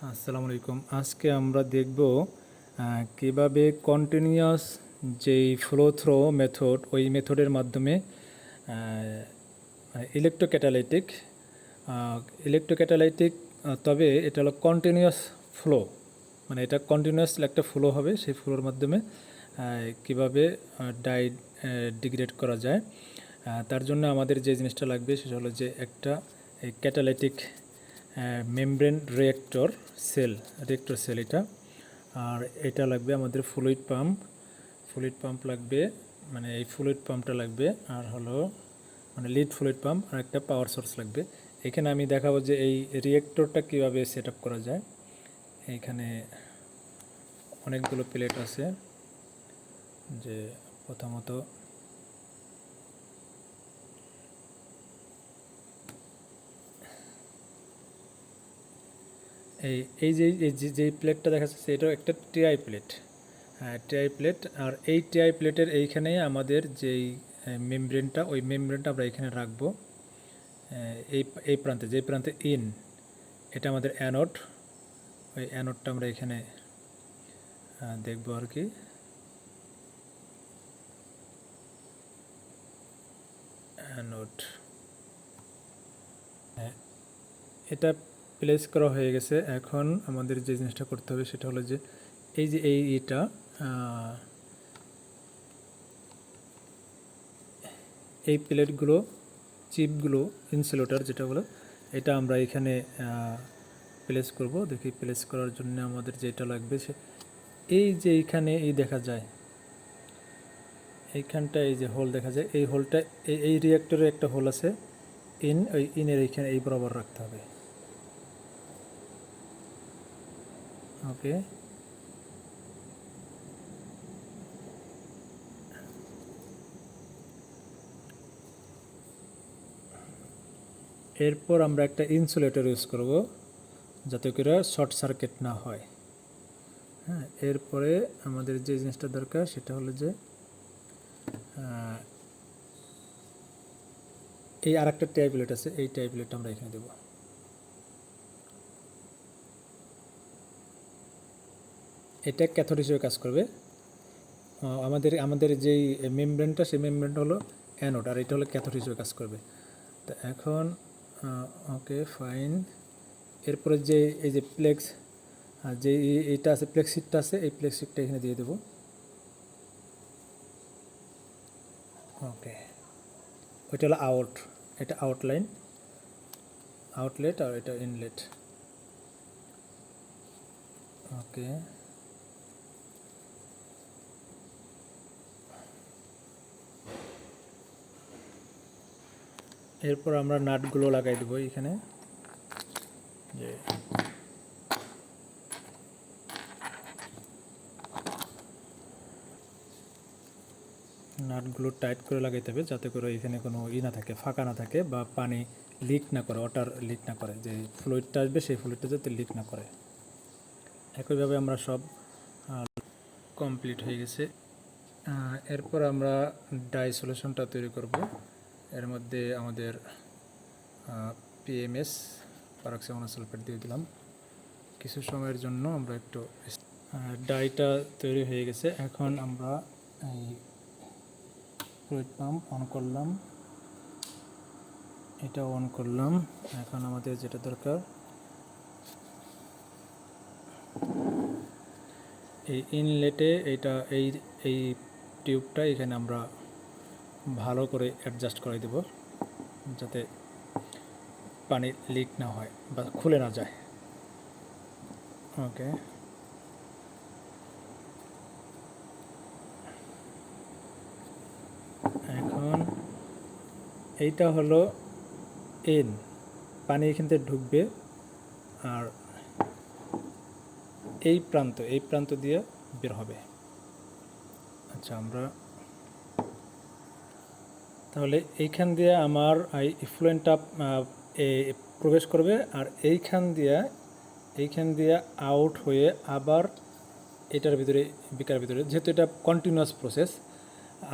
আসসালামু আলাইকুম। আজকে আমরা দেখব কিভাবে কন্টিনিউয়াস যেই ফ্লো থ্রো মেথড ওই মেথডের মাধ্যমে ইলেকট্রোক্যাটালাইটিক ইলেকট্রোক্যাটালাইটিক তবে এটা হলো কন্টিনিউয়াস ফ্লো, মানে এটা কন্টিনিউয়াস একটা ফ্লো হবে। সেই ফ্লোর মাধ্যমে কিভাবে ডাই ডিগ্রেড করা যায়। তার জন্য আমাদের যে জিনিসটা লাগবে সেটা হলো যে একটা এই ক্যাটালাইটিক মেমব্রেন রিয়েক্টর সেল এটা। আর এটা লাগবে আমাদের ফ্লুইড পাম্প লাগবে, মানে এই ফ্লুইড পাম্পটা লাগবে। আর হলো মানে লিড ফ্লুইড পাম্প আর একটা পাওয়ার সোর্স লাগবে। এখানে আমি দেখাবো যে এই রিয়েক্টরটা কীভাবে সেট আপ করা যায়। এইখানে অনেকগুলো প্লেট আছে। যে প্রথমত এই যে প্লেটটা দেখা যাচ্ছে এটাও একটা টিআই প্লেট। হ্যাঁ, টিআই প্লেট। আর এই টিআই প্লেটের এইখানেই আমাদের যেই মেমব্রেনটা, ওই মেমব্রেনটা আমরা এখানে রাখবো। এই এই প্রান্তে, যে প্রান্তে ইন, এটা আমাদের অ্যানোড। ওই অ্যানোডটা আমরা এখানে দেখবো আর কি। অ্যানোড, হ্যাঁ, এটা প্লেস করা হয়ে গেছে। এখন আমাদের যে জিনিসটা করতে হবে সেটা হলো যে এই যে এটা এই প্লেটগুলো, চিপগুলো, ইনসুলেটর যেটা বলে, এটা আমরা এখানে প্লেস করব। দেখি, প্লেস করার জন্য আমাদের যেটা লাগবে সে এই যে এইখানে এই দেখা যায়, এইখানটা এই যে হোল দেখা যায়, এই হোলটা এই রিঅ্যাক্টরে একটা হোল আছে ওই ইনের এইখানে এই বরাবর রাখতে হবে। ওকে, এরপর আমরা একটা ইনসুলেটর ইউজ করব যাতে করে শর্ট সার্কিট না হয়। হ্যাঁ, এরপরে আমাদের যে জিনিসটা দরকার সেটা হলো যে এই আর একটা ট্যাবলেট আছে, এই ট্যাবলেটটা আমরা এখানে দেব। এটা ক্যাথোড হিসেবে কাজ করবে। আমাদের যেই মেমব্রেনটা, সেই মেমব্রেনটা হলো অ্যানোড, আর এটা হলো ক্যাথোড হিসেবে কাজ করবে। তো এখন ওকে ফাইন। এরপরে যে এই যে প্লেক্স, যে এইটা আছে, প্লেক্সিটটা আছে, এই প্লেক্সিটটা এখানে দিয়ে দেবো। ওকে, ওইটা হলো আউট, এটা আউটলাইন, আউটলেট, আর এটা ইনলেট। ওকে, এরপর আমরা নাটগুলো লাগাই দেবো এখানে। যে নাটগুলো টাইট করে লাগাইতে হবে যাতে করে এখানে কোনো না থাকে, ফাঁকা না থাকে, বা পানি লিক না করে, ওয়াটার লিক না করে। যে ফ্লুইডটা আসবে সেই ফ্লুইডটা যাতে লিক না করে। একইভাবে আমরা সব কমপ্লিট হয়ে গেছে। এরপর আমরা ডাই সলিউশনটা তৈরি করব। এর মধ্যে আমাদের পিএমএস, পারক্সিয়াম সালফেট দিয়ে দিলাম। কিছু সময়ের জন্য আমরা একটু ডাইটা তৈরি হয়ে গেছে। এখন আমরা এই ফ্লুইড পাম্প অন করলাম, এটা অন করলাম। এখন আমাদের যেটা দরকার, এই ইনলেটে এইটা এই টিউবটা এখানে আমরা ভালো করে অ্যাডজাস্ট করে দেব যাতে পানি লিক না হয় বা খুলে না যায়। ওকে, এখন এইটা হলো এন, পানি এখান থেকে ঢুকবে, আর এই প্রান্ত দিয়ে বের হবে। আচ্ছা, আমরা তাহলে এইখান দিয়ে আমার এই ইফ্লুয়েন্টটা প্রবেশ করবে, আর এইখান দিয়ে আউট হয়ে আবার এটার ভিতরে, বিকার ভিতরে, যেহেতু এটা কন্টিনিউয়াস প্রসেস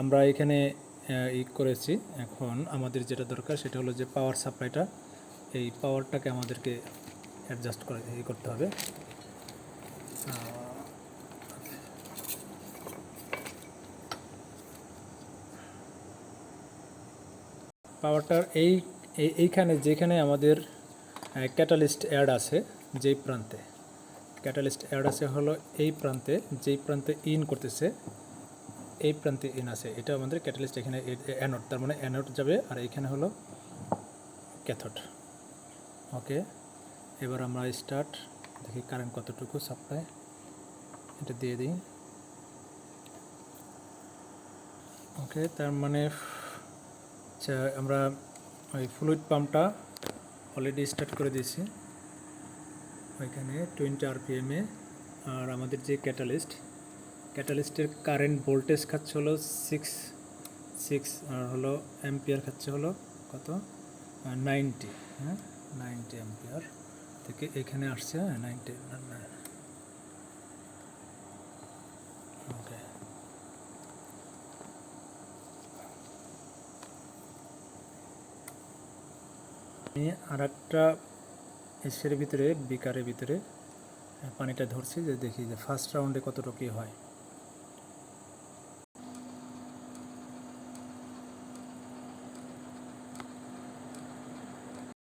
আমরা এখানে করেছি। এখন আমাদের যেটা দরকার সেটা হলো যে পাওয়ার সাপ্লাইটা, এই পাওয়ারটাকে আমাদেরকে অ্যাডজাস্ট করে করতে হবে। পাওয়ারটার এইখানে যেখানে আমাদের ক্যাটালিস্ট অ্যাড আছে, যেই প্রান্তে ক্যাটালিস্ট অ্যাড আছে হলো এই প্রান্তে, যেই প্রান্তে ইন করতেছে এই প্রান্তে ইন আছে, এটা আমাদের ক্যাটালিস্ট। এখানে অ্যানোড, তার মানে অ্যানোড যাবে, আর এখানে হলো ক্যাথোড। ওকে, এবার আমরা স্টার্ট দেখি কারেন্ট কতটুকু সাপ্লাই, এটা দিয়ে দিই। ওকে, তার মানে আমরা ওই ফ্লুইড পাম্পটা অলরেডি স্টার্ট করে দিয়েছি ওইখানে 20 RPM-এ। আর আমাদের যে ক্যাটালিস্টের কারেন্ট ভোল্টেজ খাচ্ছে হলো 6 আর হলো অ্যাম্পিয়ার খাচ্ছে হলো কত, 90। হ্যাঁ, 90 অ্যাম্পিয়ার থেকে এখানে আসছে 90। ওকে, আমি আর একটা এসের ভিতরে, বিকারের ভিতরে পানিটা ধরছি, যে দেখি যে ফার্স্ট রাউন্ডে কতটুকু হয়।